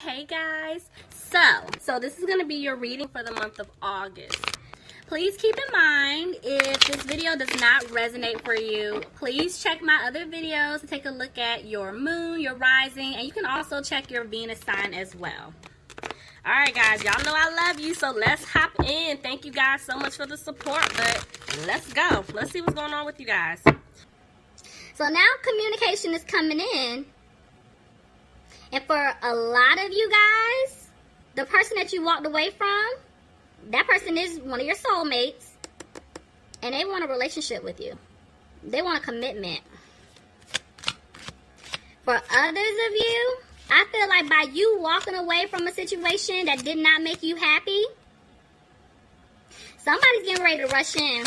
Hey guys, so this is going to be your reading for the month of August. Please keep in mind, if this video does not resonate for you, please check my other videos to take a look at your moon, your rising, and you can also check your Venus sign as well. Alright guys, y'all know I love you, so let's hop in. Thank you guys so much for the support, but let's go. Let's see what's going on with you guys. So now communication is coming in. And for a lot of you guys, the person that you walked away from, that person is one of your soulmates. And they want a relationship with you. They want a commitment. For others of you, I feel like by you walking away from a situation that did not make you happy, somebody's getting ready to rush in.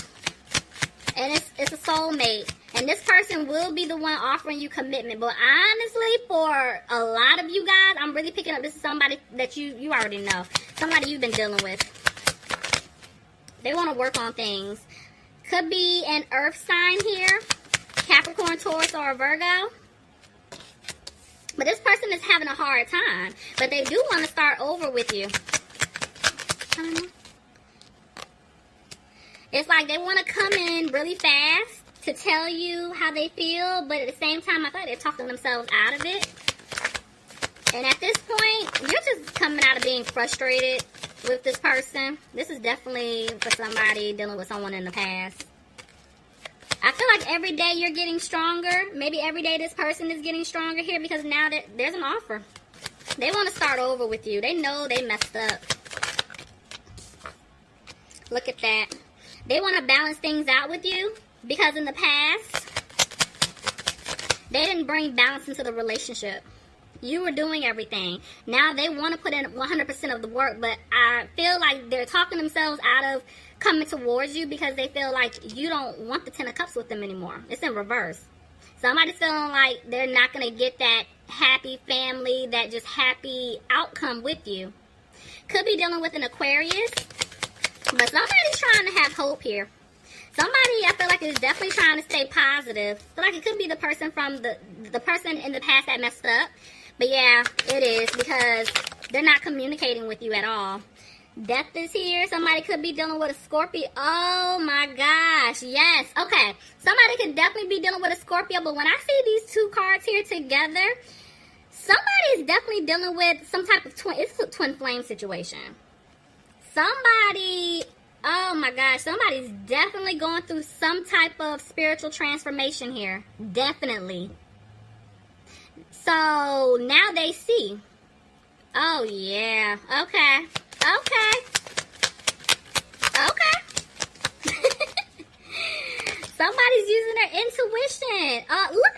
And it's a soulmate. And this person will be the one offering you commitment. But honestly, for a lot of you guys, I'm really picking up this is somebody that you already know. Somebody you've been dealing with. They want to work on things. Could be an earth sign here. Capricorn, Taurus, or a Virgo. But this person is having a hard time. But they do want to start over with you. It's like they want to come in really fast to tell you how they feel, but at the same time, I feel like they're talking themselves out of it. And at this point, you're just coming out of being frustrated with this person. This is definitely for somebody dealing with someone in the past. I feel like every day you're getting stronger. Maybe every day this person is getting stronger here because now that there's an offer. They want to start over with you. They know they messed up. Look at that. They want to balance things out with you. Because in the past, they didn't bring balance into the relationship. You were doing everything. Now they want to put in 100% of the work, but I feel like they're talking themselves out of coming towards you because they feel like you don't want the 10 of Cups with them anymore. It's in reverse. Somebody's feeling like they're not going to get that happy family, that just happy outcome with you. Could be dealing with an Aquarius, but somebody's trying to have hope here. Somebody, I feel like, is definitely trying to stay positive. I feel like it could be the person from the person in the past that messed up. But yeah, it is because they're not communicating with you at all. Death is here. Somebody could be dealing with a Scorpio. Oh my gosh, yes. Okay, somebody could definitely be dealing with a Scorpio. But when I see these two cards here together, somebody is definitely dealing with some type of it's a twin flame situation. Somebody... Oh my gosh, somebody's definitely going through some type of spiritual transformation here. Definitely. So now they see. Oh yeah. Okay. Okay. Okay. Somebody's using their intuition. Look.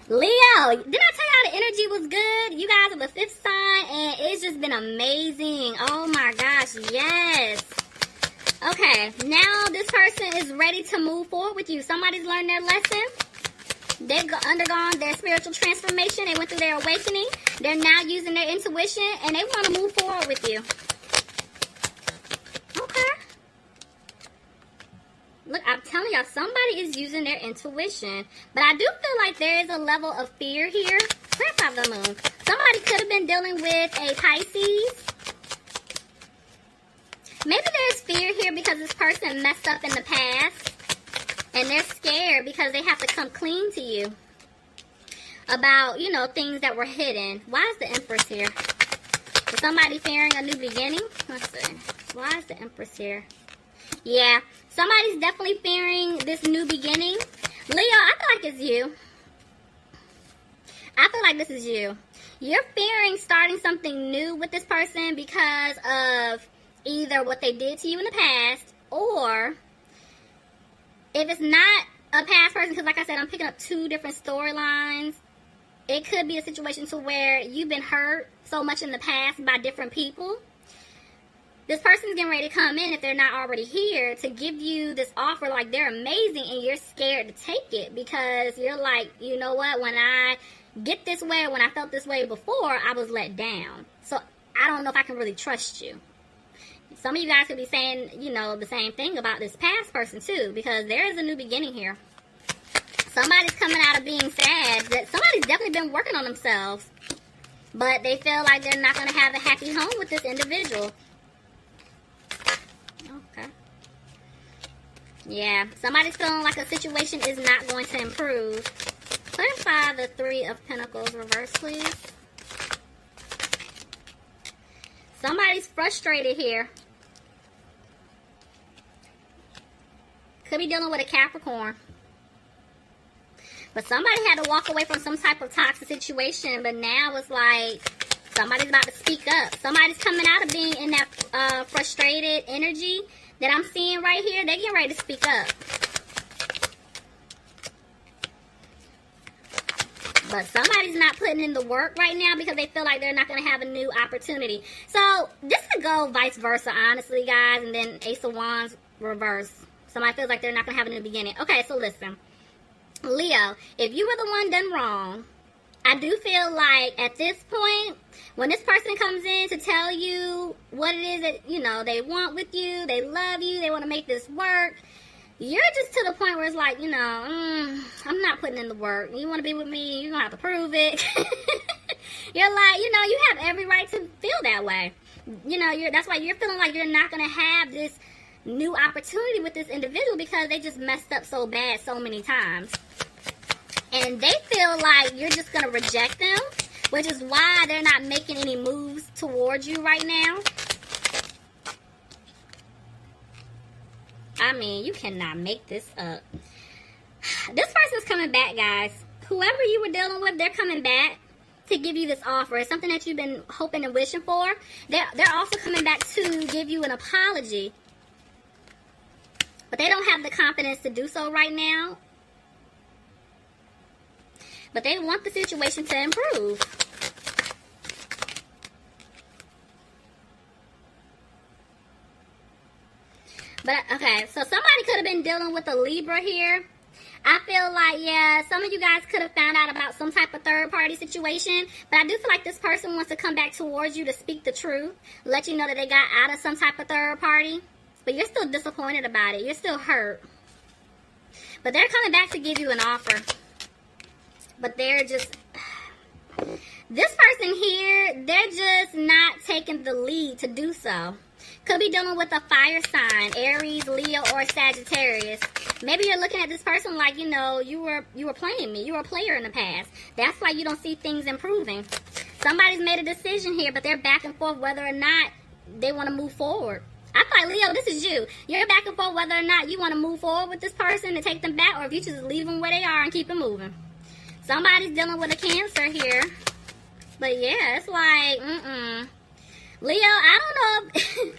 Leo, didn't I tell y'all the energy was good? You guys are the 5th sign and it's just been amazing. Oh my gosh, yes. Okay, now this person is ready to move forward with you. Somebody's learned their lesson. They've undergone their spiritual transformation. They went through their awakening. They're now using their intuition, and they want to move forward with you. Okay. Look, I'm telling y'all, somebody is using their intuition. But I do feel like there is a level of fear here. Clarify the moon. Somebody could have been dealing with a Pisces. Maybe there's fear here because this person messed up in the past. And they're scared because they have to come clean to you. About, you know, things that were hidden. Why is the Empress here? Is somebody fearing a new beginning? Let's see. Why is the Empress here? Yeah. Somebody's definitely fearing this new beginning. Leo, I feel like it's you. I feel like this is you. You're fearing starting something new with this person because of either what they did to you in the past, or if it's not a past person, because like I said, I'm picking up 2 different storylines. It could be a situation to where you've been hurt so much in the past by different people. This person's getting ready to come in, if they're not already here, to give you this offer like they're amazing, and you're scared to take it because you're like, you know what, when I get this way, when I felt this way before, I was let down. So I don't know if I can really trust you. Some of you guys could be saying, you know, the same thing about this past person too, because there is a new beginning here. Somebody's coming out of being sad. Somebody's definitely been working on themselves. but they feel like they're not going to have a happy home with this individual. Okay. Yeah, somebody's feeling like a situation is not going to improve. Clarify the Three of Pentacles reverse, please. Somebody's frustrated here. Could be dealing with a Capricorn. But somebody had to walk away from some type of toxic situation. But now it's like somebody's about to speak up. Somebody's coming out of being in that frustrated energy that I'm seeing right here. They're getting ready to speak up. But somebody's not putting in the work right now because they feel like they're not going to have a new opportunity. So this could go vice versa, honestly, guys. And then Ace of Wands reverse. Somebody feels like they're not going to have a new beginning. Okay, so listen. Leo, if you were the one done wrong, I do feel like at this point, when this person comes in to tell you what it is that, you know, they want with you, they love you, they want to make this work, you're just to the point where it's like, you know, I'm not putting in the work. You want to be with me, you're going to have to prove it. You're like, you know, you have every right to feel that way. You know, that's why you're feeling like you're not going to have this new opportunity with this individual because they just messed up so bad so many times. And they feel like you're just going to reject them, which is why they're not making any moves towards you right now. I mean, you cannot make this up. This person's coming back, guys. Whoever you were dealing with, they're coming back to give you this offer. It's something that you've been hoping and wishing for. They're also coming back to give you an apology. But they don't have the confidence to do so right now. But they want the situation to improve. But, okay, so somebody could have been dealing with a Libra here. I feel like, yeah, some of you guys could have found out about some type of third-party situation. But I do feel like this person wants to come back towards you to speak the truth. Let you know that they got out of some type of third party. But you're still disappointed about it. You're still hurt. But they're coming back to give you an offer. But they're just... This person here, they're just not taking the lead to do so. Could be dealing with a fire sign, Aries, Leo, or Sagittarius. Maybe you're looking at this person like, you know, you were playing me. You were a player in the past. That's why you don't see things improving. Somebody's made a decision here, but they're back and forth whether or not they want to move forward. I feel like, Leo, this is you. You're back and forth whether or not you want to move forward with this person and take them back, or if you just leave them where they are and keep it moving. Somebody's dealing with a Cancer here. But yeah, it's like, Leo, I don't know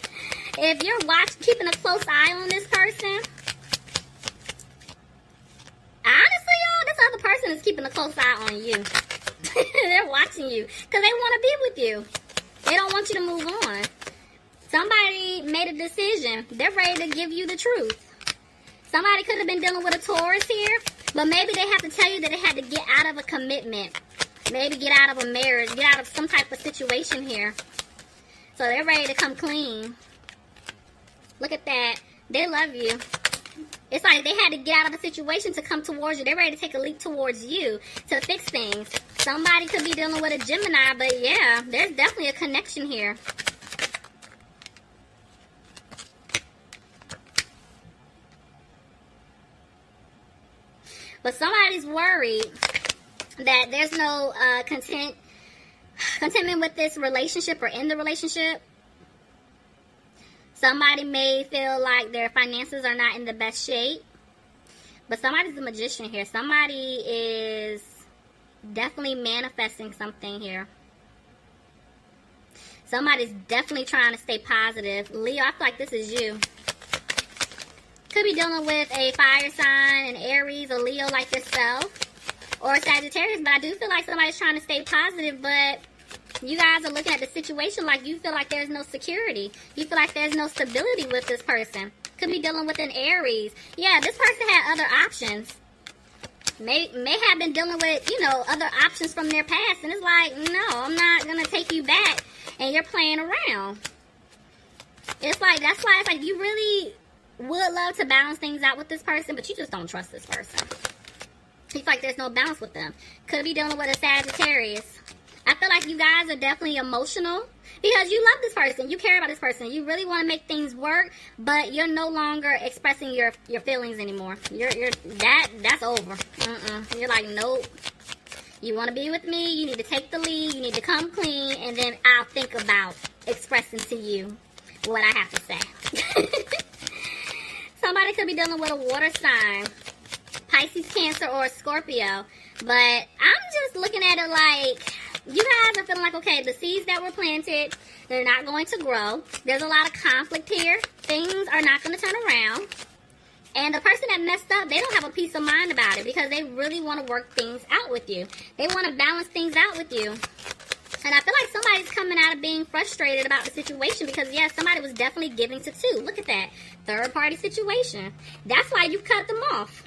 if you're keeping a close eye on this person. Honestly, y'all, this other person is keeping a close eye on you. They're watching you because they want to be with you. They don't want you to move on. Somebody made a decision. They're ready to give you the truth. Somebody could have been dealing with a Taurus here, but maybe they have to tell you that they had to get out of a commitment. Maybe get out of a marriage, get out of some type of situation here. So they're ready to come clean. Look at that. They love you. It's like they had to get out of a situation to come towards you. They're ready to take a leap towards you to fix things. Somebody could be dealing with a Gemini, but yeah, there's definitely a connection here. But somebody's worried that there's no contentment with this relationship or in the relationship. Somebody may feel like their finances are not in the best shape. But somebody's a magician here. Somebody is definitely manifesting something here. Somebody's definitely trying to stay positive. Leo, I feel like this is you. Could be dealing with a fire sign, an Aries, or Leo like yourself. Or Sagittarius, but I do feel like somebody's trying to stay positive, but you guys are looking at the situation like you feel like there's no security. You feel like there's no stability with this person. Could be dealing with an Aries. Yeah, this person had other options. May have been dealing with, you know, other options from their past, and it's like, no, I'm not going to take you back, and you're playing around. It's like, that's why it's like you really would love to balance things out with this person, but you just don't trust this person. You feel like there's no balance with them. Could be dealing with a Sagittarius. I feel like you guys are definitely emotional because you love this person. You care about this person. You really want to make things work, but you're no longer expressing your feelings anymore. That's over. You're like, nope. You want to be with me, you need to take the lead, you need to come clean, and then I'll think about expressing to you what I have to say. Somebody could be dealing with a water sign, Pisces, Cancer, or Scorpio. But I'm just looking at it like, you guys are feeling like, okay, the seeds that were planted, they're not going to grow. There's a lot of conflict here. Things are not going to turn around. And the person that messed up, they don't have a peace of mind about it because they really want to work things out with you. They want to balance things out with you. And I feel like somebody's coming out of being frustrated about the situation because, yeah, somebody was definitely giving to two. Look at that. Third-party situation. That's why you cut them off.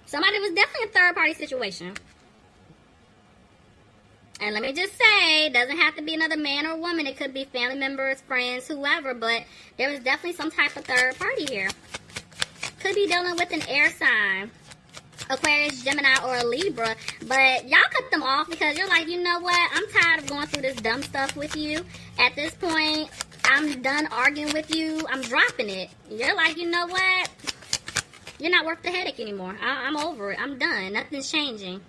Somebody was definitely a third-party situation. And let me just say, it doesn't have to be another man or woman. It could be family members, friends, whoever. But there was definitely some type of third party here. Could be dealing with an air sign, Aquarius, Gemini, or a Libra. But y'all cut them off because you're like, you know what? I'm tired of going through this dumb stuff with you. At this point, I'm done arguing with you. I'm dropping it. You're like, you know what? You're not worth the headache anymore. I'm over it. I'm done. Nothing's changing.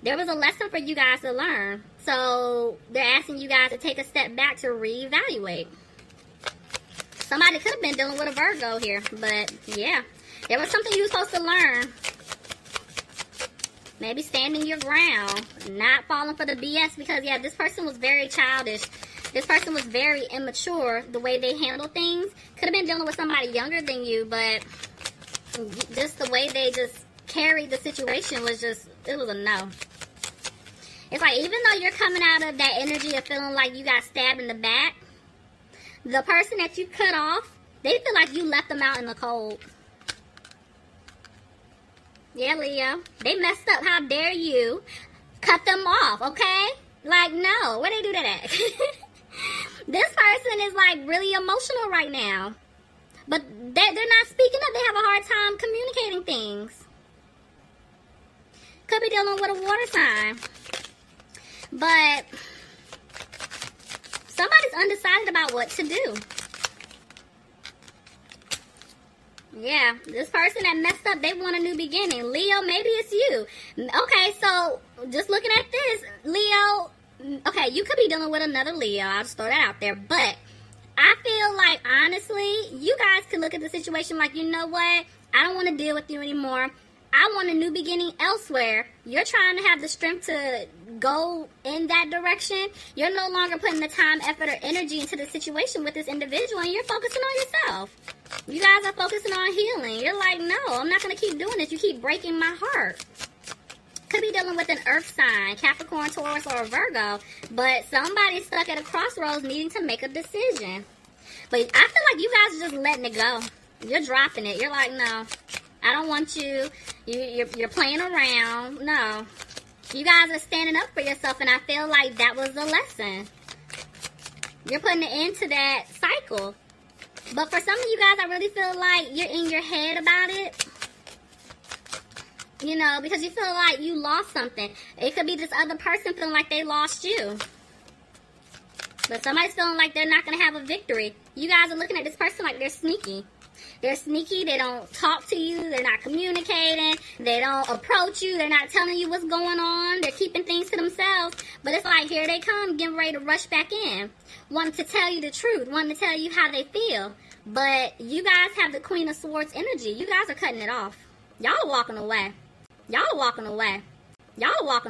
There was a lesson for you guys to learn. So they're asking you guys to take a step back to reevaluate. Somebody could have been dealing with a Virgo here. But yeah, there was something you were supposed to learn. Maybe standing your ground. Not falling for the BS because, yeah, this person was very childish. This person was very immature the way they handle things. Could have been dealing with somebody younger than you, but just the way they just carried the situation was just, it was a no. It's like, even though you're coming out of that energy of feeling like you got stabbed in the back, the person that you cut off, they feel like you left them out in the cold. Yeah, Leo. They messed up. How dare you cut them off, okay? Like, no. Where they do that at? This person is, like, really emotional right now. But they're not speaking up. They have a hard time communicating things. Could be dealing with a water sign. But somebody's undecided about what to do. Yeah, this person that messed up, they want a new beginning. Leo, maybe it's you. Okay, so just looking at this, Leo, okay, you could be dealing with another Leo. I'll just throw that out there. But I feel like, honestly, you guys could look at the situation like, you know what? I don't want to deal with you anymore. I want a new beginning elsewhere. You're trying to have the strength to go in that direction. You're no longer putting the time, effort, or energy into the situation with this individual, and you're focusing on yourself. You guys are focusing on healing. You're like, no, I'm not going to keep doing this. You keep breaking my heart. Could be dealing with an earth sign, Capricorn, Taurus, or a Virgo. But somebody's stuck at a crossroads needing to make a decision. But I feel like you guys are just letting it go. You're dropping it. You're like, no, I don't want you. You're playing around. No. You guys are standing up for yourself, and I feel like that was the lesson. You're putting an end to that cycle. But for some of you guys, I really feel like you're in your head about it. You know, because you feel like you lost something. It could be this other person feeling like they lost you. But somebody's feeling like they're not going to have a victory. You guys are looking at this person like they're sneaky. They're sneaky. They don't talk to you. They're not communicating. They don't approach you. They're not telling you what's going on. They're keeping things to themselves. But it's like, here they come, getting ready to rush back in. Wanting to tell you the truth. Wanting to tell you how they feel. But you guys have the Queen of Swords energy. You guys are cutting it off. Y'all are walking away. Y'all are walking away. Y'all are walking